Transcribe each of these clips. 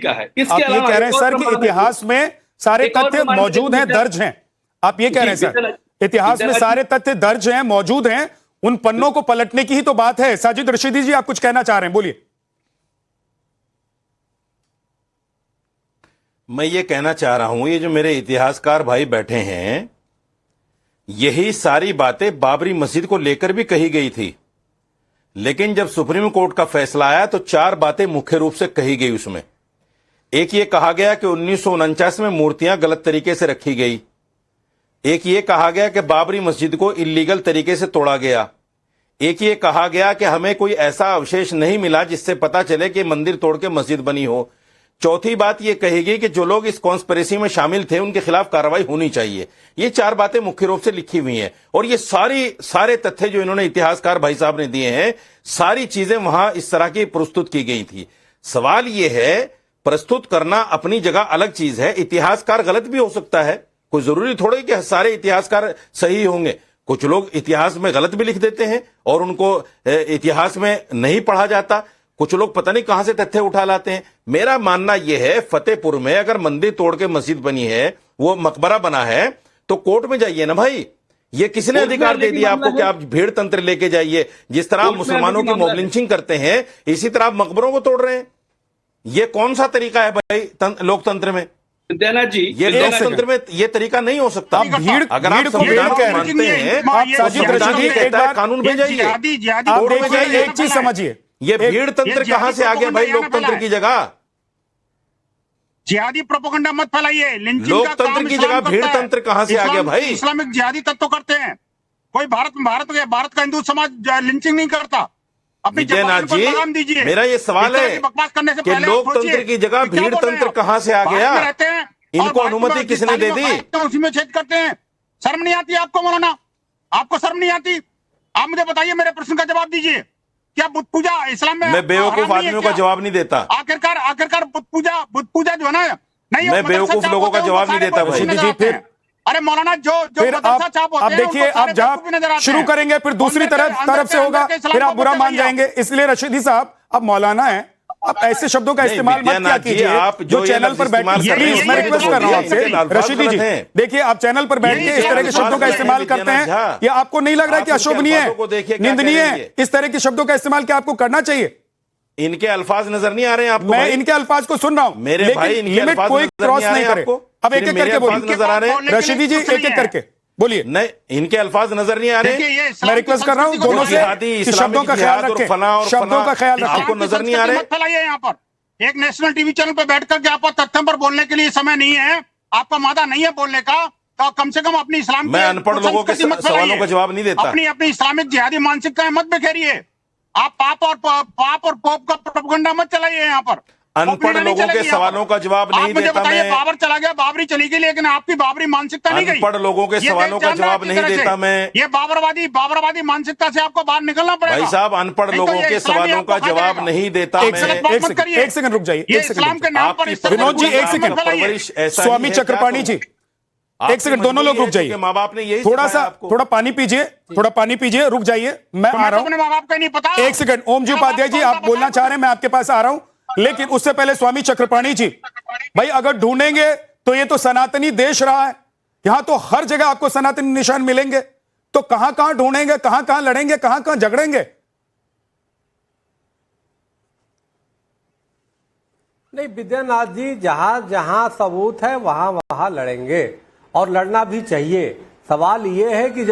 तरीका है। आप ये कह रहे हैं सर कि इतिहास में सारे तथ्य मौजूद हैं, दर्ज हैं, आप ये कह रहे हैं सर इतिहास में सारे तथ्य दर्ज हैं, मौजूद हैं, उन पन्नों को पलटने की ही तो बात है। साजिद रशीदी जी, आप कुछ कहना चाह रहे हैं, बोलिए। मैं ये कहना चाह रहा हूं, ये जो मेरे इतिहासकार भाई बैठे हैं, यही सारी बातें बाबरी मस्जिद को लेकर भी कही गई थी, लेकिन जब सुप्रीम कोर्ट का फैसला आया तो 4 बातें मुख्य रूप से कही गई उसमें। एक ये कहा गया कि 1949 में मूर्तियां गलत तरीके से रखी गई। एक ये कहा गया कि बाबरी मस्जिद को इल्लीगल तरीके से तोड़ा गया। एक ये कहा गया कि हमें कोई ऐसा अवशेष नहीं मिला जिससे पता चले कि मंदिर तोड़ के मस्जिद बनी हो। चौथी बात यह कही गई कि जो लोग इस कॉन्स्पिरेसी में शामिल थे उनके खिलाफ कार्रवाई होनी चाहिए। ये 4 बातें मुख्य रूप से लिखी हुई हैं, और ये सारे तथ्य जो इन्होंने इतिहासकार भाई साहब ने दिए हैं, सारी चीजें वहां इस तरह की प्रस्तुत की गई थी। सवाल यह है, प्रस्तुत करना अपनी जगह अलग चीज है, इतिहासकार गलत भी हो सकता है, कोई जरूरी थोड़ी कि सारे इतिहासकार सही होंगे। कुछ लोग इतिहास में गलत भी लिख देते हैं और उनको इतिहास में नहीं पढ़ा जाता। कुछ लोग पता नहीं कहां से तथ्य उठा लाते हैं। मेरा मानना यह है, फतेहपुर में अगर मंदिर तोड़ के मस्जिद बनी है, वो मकबरा बना है, तो कोर्ट में जाइए ना भाई। ये किसने अधिकार दे दिया आपको कि आप भीड़ तंत्र लेके जाइए? जिस तरह आप मुसलमानों की मॉब लिंचिंग करते हैं, इसी तरह आप मकबरों को तोड़ रहे हैं। ये कौन सा तरीका है भाई लोकतंत्र में? देना जी, ये लोकतंत्र में ये तरीका नहीं हो सकता। भीड़ अगर आप संविधान को मानते हैं, कानून भेजाइए। आप देखिए, एक चीज समझिए, ये भीड़ तंत्र कहां से आ गया भाई लोकतंत्र की जगह? जिहादी प्रोपेगेंडा मत फैलाइए। लोकतंत्र की जगह भीड़ तंत्र कहां से आ गया भाई? इस्लामिक जिहादी तत्व करते हैं। कोई भारत का हिंदू समाज लिंचिंग नहीं करता। अपनी विजयनाथ जी, मेरा ये सवाल है कि लोकतंत्र की जगह भीड़ तंत्र कहां से आ गया? इनको अनुमति किसने दे दी? उसी में छेद करते हैं। शर्म नहीं आती आपको मौलाना? आपको शर्म नहीं आती? आप मुझे बताइए, मेरे प्रश्न का जवाब दीजिए। क्या बुत पूजा इस्लाम में? मैं बेवकूफ आदमियों का जवाब नहीं देता। आखिरकार बुत पूजा जो है ना, नहीं, मैं बेवकूफ लोगों का जवाब नहीं देता भाई। जी, फिर अरे मौलाना, जो फिर आप देखिए, आप जब शुरू करेंगे फिर दूसरी तरफ से होगा, फिर आप बुरा मान जाएंगे। इसलिए रशीदी साहब, आप मौलाना हैं, आप ऐसे शब्दों का इस्तेमाल मत क्या कीजिए। आप जो चैनल पर बैठ, प्लीज मैं रिक्वेस्ट कर रहा हूं आपसे रशीदी जी, देखिए आप चैनल पर बैठ के इस तरह के शब्दों का इस्तेमाल करते हैं, ये आपको नहीं लग रहा है कि अशोभनीय है, निंदनीय है? इस तरह के शब्दों का इस्तेमाल क्या आपको करना चाहिए? इनके अल्फाज नजर नहीं आ रहे हैं आपको? मैं इनके अल्फाज को सुन रहा हूं, मेरे भाई, लिमिट कोई क्रॉस नहीं करे। अब एक एक करके बोलिए नजर आ रहे हैं रशीदी जी, एक एक करके बोलिए। नहीं, इनके अल्फाज नजर नहीं आ रहे। मैं रिक्वेस्ट कर रहा हूं दोनों से कि शब्दों का ख्याल रखें, शब्दों का ख्याल रखें। आपको नजर नहीं आ रहे? फैलाइए यहाँ पर एक नेशनल टीवी चैनल पर बैठकर के आपको तथ्यों पर बोलने के लिए समय नहीं है, आपका मादा नहीं है बोलने का, तो कम से कम अपनी इस्लाम, मैं अनपढ़ लोगों के सवालों का जवाब नहीं देता। अपनी इस्लामिक जिहादी मानसिकताएं मत बिखेरिए। आप पाप और पोप का प्रोपेगेंडा मत चलाइए यहाँ पर। अनपढ़ लोगों के सवालों का जवाब नहीं देता मैं। बाबर चला गया, बाबरी चली गई, लेकिन आपकी बाबरी मानसिकता नहीं गई। अनपढ़ लोगों के सवालों का जवाब नहीं देता मैं। ये बाबरवादी मानसिकता से आपको बाहर निकलना पड़ेगा भाई साहब। अनपढ़ लोगों के सवालों का जवाब नहीं देता मैं। एक सेकंड रुक जाइए, इस्लाम के नाम पर विनोद जी, एक सेकंड। स्वामी चक्रपाणी जी, एक सेकंड, दोनों लोग रुक जाइए। माँ बाप ने यही थोड़ा पानी पीजिए, रुक जाइए, मैं आ रहा हूं। माँ बाप का नहीं पता। एक सेकंड, ओम जी उपाध्याय जी, आप बोलना चाह रहे हैं, मैं आपके पास आ रहा हूं, लेकिन उससे पहले स्वामी चक्रपाणी जी, भाई अगर ढूंढेंगे तो ये तो सनातनी देश रहा है, यहां तो हर जगह आपको सनातनी निशान मिलेंगे, तो कहां कहां ढूंढेंगे, कहां कहां लड़ेंगे, कहां कहां झगड़ेंगे? नहीं विद्यानाथ जी, जहां जहां सबूत है वहां वहां लड़ेंगे, और लड़ना भी चाहिए। सवाल ये है कि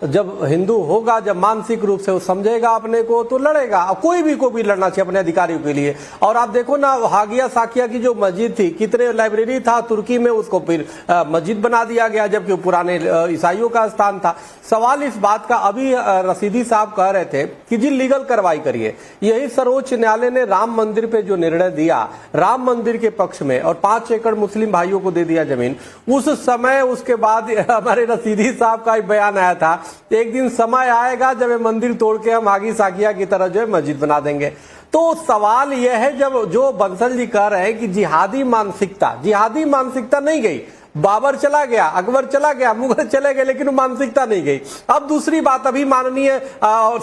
जब हिंदू होगा, जब मानसिक रूप से वो समझेगा अपने को, तो लड़ेगा। कोई भी लड़ना चाहिए अपने अधिकारियों के लिए। और आप देखो ना, हागिया साकिया की जो मस्जिद थी, कितने लाइब्रेरी था तुर्की में, उसको फिर मस्जिद बना दिया गया, जबकि वो पुराने ईसाइयों का स्थान था। सवाल इस बात का, अभी रशीदी साहब कह रहे थे कि जी लीगल कार्रवाई करिए। यही सर्वोच्च न्यायालय ने राम मंदिर पे जो निर्णय दिया, राम मंदिर के पक्ष में, और 5 एकड़ मुस्लिम भाइयों को दे दिया जमीन, उस समय उसके बाद हमारे रशीदी साहब का एक बयान आया था, एक दिन समय आएगा जब ये मंदिर तोड़ के हम हागी साकिया की तरह जो है मस्जिद बना देंगे। तो सवाल यह है, जब जो बंसल जी कह रहे हैं कि जिहादी मानसिकता नहीं गई, बाबर चला गया, अकबर चला गया, मुगल चले गए, लेकिन वो मानसिकता नहीं गई। अब दूसरी बात, अभी माननीय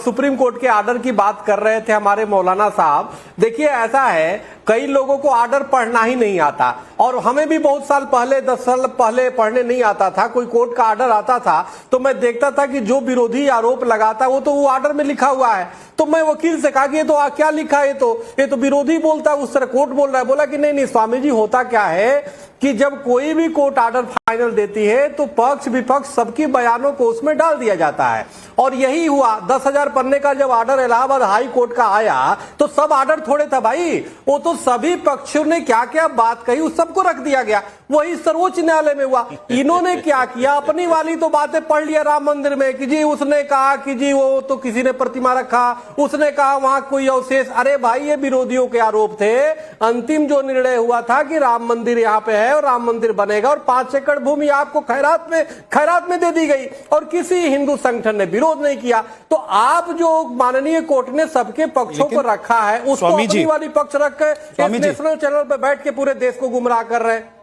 सुप्रीम कोर्ट के आर्डर की बात कर रहे थे हमारे मौलाना साहब। देखिए ऐसा है, कई लोगों को आर्डर पढ़ना ही नहीं आता, और हमें भी बहुत साल पहले 10 साल पहले पढ़ने नहीं आता था। कोई कोर्ट का आर्डर आता था तो मैं देखता था कि जो विरोधी आरोप लगाता वो तो वो आर्डर में लिखा हुआ है, तो मैं वकील से कहा कि ये तो क्या लिखा है, ये तो विरोधी बोलता है, उस तरह कोर्ट बोल रहा है। बोला कि नहीं स्वामी जी, होता क्या है कि जब कोई भी कोर्ट आर्डर फाइनल देती है तो पक्ष विपक्ष सबकी बयानों को उसमें डाल दिया जाता है, और यही हुआ। 10,000 पन्ने का जब आर्डर इलाहाबाद हाई कोर्ट का आया तो सब आर्डर थोड़े था भाई, वो तो सभी पक्षों ने क्या क्या बात कही उस सबको रख दिया गया। वही सर्वोच्च न्यायालय में हुआ। इन्होंने क्या किया, अपनी वाली तो बातें पढ़ लिया राम मंदिर में कि जी उसने कहा कि जी वो तो किसी ने प्रतिमा रखा, उसने कहा वहां कोई अवशेष। अरे भाई, ये विरोधियों के आरोप थे। अंतिम जो निर्णय हुआ था कि राम मंदिर यहाँ पे है और राम मंदिर बनेगा, और 5 एकड़ भूमि आपको खैरात में दे दी गई, और किसी हिंदू संगठन ने विरोध नहीं किया। तो आप जो माननीय कोर्ट ने सबके पक्षों को रखा है, उसको अपनी वाली पक्ष रख के नेशनल चैनल पर बैठ के पूरे देश को गुमराह कर रहे हैं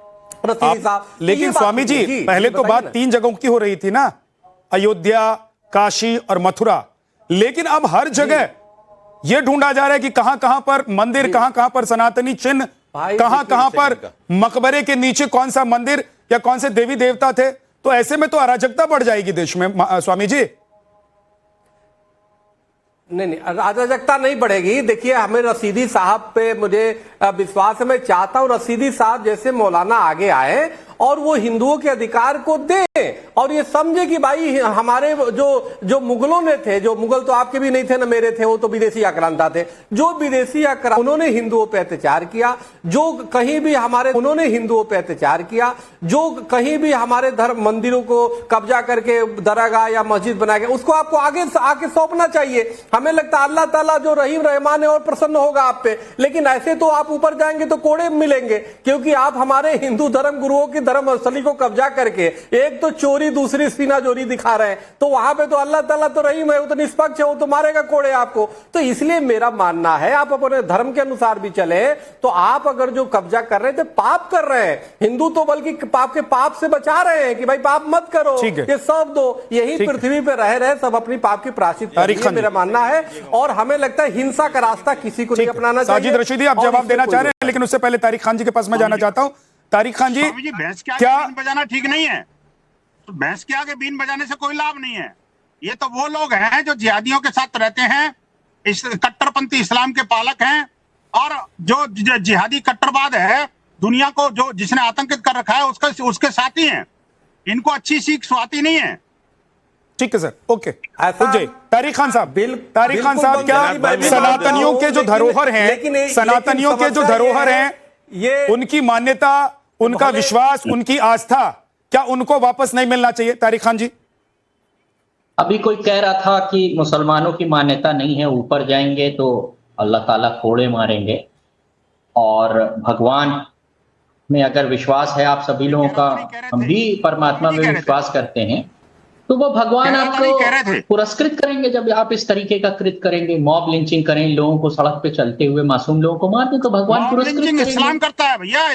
रसीदी साहब। लेकिन स्वामी जी, पहले तो बात 3 जगहों की हो रही थी ना, अयोध्या, काशी और मथुरा, लेकिन अब हर जगह यह ढूंढा जा रहा है कि कहां कहां पर मंदिर, कहां कहां पर सनातनी चिन्ह, कहां कहां पर मकबरे के नीचे कौन सा मंदिर या कौन से देवी देवता थे। तो ऐसे में तो अराजकता बढ़ जाएगी देश में स्वामी जी। नहीं, अराजकता नहीं बढ़ेगी। देखिए, हमें रसीदी साहब पे मुझे विश्वास है। मैं चाहता हूं रसीदी साहब जैसे मौलाना आगे आए और वो हिंदुओं के अधिकार को दे, और ये समझे कि भाई हमारे जो मुगलों ने थे, जो मुगल तो आपके भी नहीं थे ना मेरे थे, वो तो विदेशी आक्रांता थे, जो विदेशी आक्रांता उन्होंने हिंदुओं पे अत्याचार किया, जो कहीं भी हमारे उन्होंने हिंदुओं पे अत्याचार किया, जो कहीं भी हमारे धर्म मंदिरों को कब्जा करके दरगाह या मस्जिद बनाया गया, उसको आपको आगे आके सौंपना चाहिए। हमें लगता है अल्लाह ताला जो रहीम रहमान है और प्रसन्न होगा आप पे, लेकिन ऐसे तो आप ऊपर जाएंगे तो कोड़े मिलेंगे, क्योंकि आप हमारे हिंदू धर्म गुरुओं की धर्म स्थली को कब्जा करके एक तो चोरी दूसरी सीना चोरी दिखा रहे हैं। तो वहां पे तो अल्लाह ताला तो रहीम है, वो तो निष्पक्ष है, वो तो मारेगा कोड़े आपको। तो इसलिए मेरा मानना है आप अपने धर्म के अनुसार भी चले। तो आप अगर जो कब्जा कर रहे थे पाप कर रहे हैं, हिंदू तो बल्कि पाप के पाप से बचा रहे हैं कि भाई पाप मत करो, ये सब दो, यही पृथ्वी पे रह सब अपनी पाप की प्रायश्चित करिए, मेरा मानना है। और हमें लगता है हिंसा का रास्ता किसी को नहीं अपनाना चाहिए। साजिद रशीदी, आप जवाब देना चाह रहे हैं, लेकिन उससे पहले तारिक खान जी के पास मैं जाना चाहता हूं। तारिक खान जी, भैंस के आगे बीन बजाना ठीक नहीं है, तो भैंस के आगे बीन बजाने से कोई लाभ नहीं है। ये तो वो लोग हैं जो जिहादियों के साथ रहते हैं, इस कट्टरपंथी इस्लाम के पालक हैं, और जो जिहादी कट्टरवाद है दुनिया को जो जिसने आतंकित कर रखा है उसके साथी हैं। इनको अच्छी सीख सुहाती नहीं है। ठीक है सर, ओके। तारिक खान साहब, तारिक खान साहब, क्या सनातनियों के जो धरोहर हैं, सनातनियों के जो धरोहर हैं, ये उनकी मान्यता, उनका विश्वास, उनकी आस्था, क्या उनको वापस नहीं मिलना चाहिए? तारिक खान जी, अभी कोई कह रहा था कि मुसलमानों की मान्यता नहीं है, ऊपर जाएंगे तो अल्लाह ताला कोड़े मारेंगे, और भगवान में अगर विश्वास है आप सभी लोगों का, हम भी परमात्मा में विश्वास करते हैं, तो वो भगवान आपको पुरस्कृत करेंगे जब आप इस तरीके का कृत्य करेंगे, मॉब लिंचिंग करें, लोगों को सड़क पे चलते हुए मासूम लोगों को मार दें, तो भगवान पुरस्कृत करेंगे। इस्लाम करता है भैया।